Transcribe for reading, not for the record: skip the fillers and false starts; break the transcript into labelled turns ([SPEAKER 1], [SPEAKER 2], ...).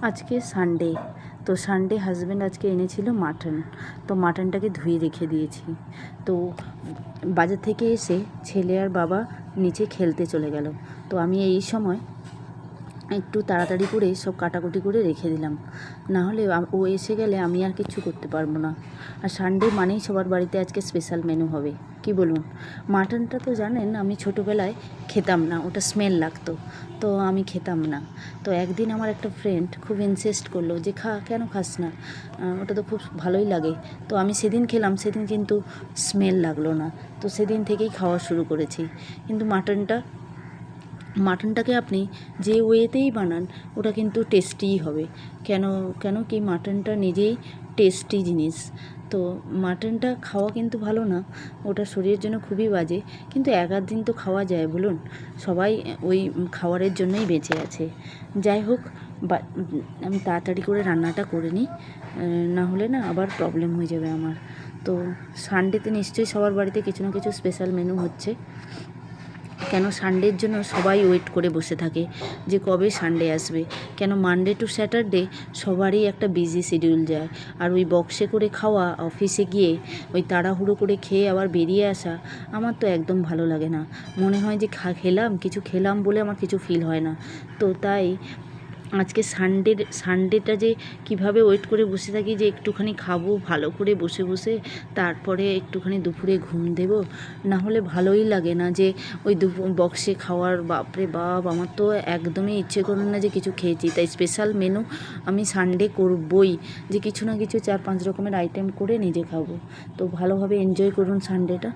[SPEAKER 1] আজকে সানডে, তো Sunday husband আজকে এনেছিল মাটন। তো মাটনটাকে ধুয়ে রেখে দিয়েছি। তো বাজার থেকে এসে ছেলে আর বাবা নিচে খেলতে চলে গেল। তো আমি এই সময় একটু তাড়াতাড়ি করে সব কাটাকুটি করে রেখে দিলাম, না হলে ও এসে গেলে আমি আর কিচ্ছু করতে পারবো না। আর সানডে মানেই সবার বাড়িতে আজকে স্পেশাল মেনু হবে, কি বলুন। মাটনটা তো জানেন আমি ছোটোবেলায় খেতাম না, ওটা স্মেল লাগতো, তো আমি খেতাম না। তো একদিন আমার একটা ফ্রেন্ড খুব ইনসিস্ট করলো যে কেন খাস না, ওটা তো খুব ভালোই লাগে। তো আমি সেদিন খেলাম, সেদিন কিন্তু স্মেল লাগলো না। তো সেদিন থেকেই খাওয়া শুরু করেছি। কিন্তু মাটনটাকে আপনি যে ওয়েতেই বানান ওটা কিন্তু টেস্টিই হবে। কেন কি মাটনটা নিজেই টেস্টি জিনিস। তো মাটনটা খাওয়া কিন্তু ভালো না, ওটা শরীরের জন্য খুবই বাজে। কিন্তু এক আধ দিন তো খাওয়া যায় বলুন, সবাই ওই খাওয়ারের জন্যই বেঁচে আছে। যাই হোক, আমি তাড়াতাড়ি করে রান্নাটা করে নিই, না হলে না আবার প্রবলেম হয়ে যাবে আমার। তো সানডেতে নিশ্চয়ই সবার বাড়িতে কিছু না কিছু স্পেশাল মেনু হচ্ছে। কেন সানডের জন্য সবাই ওয়েট করে বসে থাকে যে কবে সানডে আসবে। কেন মানডে টু স্যাটারডে সবারই একটা বিজি শিডিউল যায়। আর ওই বক্সে করে খাওয়া, অফিসে গিয়ে ওই তাড়াহুড়ো করে খেয়ে আবার বেরিয়ে আসা আমার তো একদম ভালো লাগে না। মনে হয় যে কিছু খেলাম বলে আমার কিছু ফিল হয় না। তো তাই আজকে সানডেটা যে কিভাবে ওয়েট করে বসে থাকি যে একটুখানি খাবো ভালো করে বসে বসে, তারপরে একটুখানি দুপুরে ঘুম দেব। না হলে ভালোই লাগে না যে ওই বক্সে খাওয়ার, বাপরে বাপ, আমার তো একদমই ইচ্ছে করে না যে কিছু খেয়েছি। তাই স্পেশাল মেনু আমি সানডে করবই, যে কিছু না কিছু 4-5 রকমের আইটেম করে নিজে খাবো। তো ভালোভাবে এনজয় করুন সানডেটা।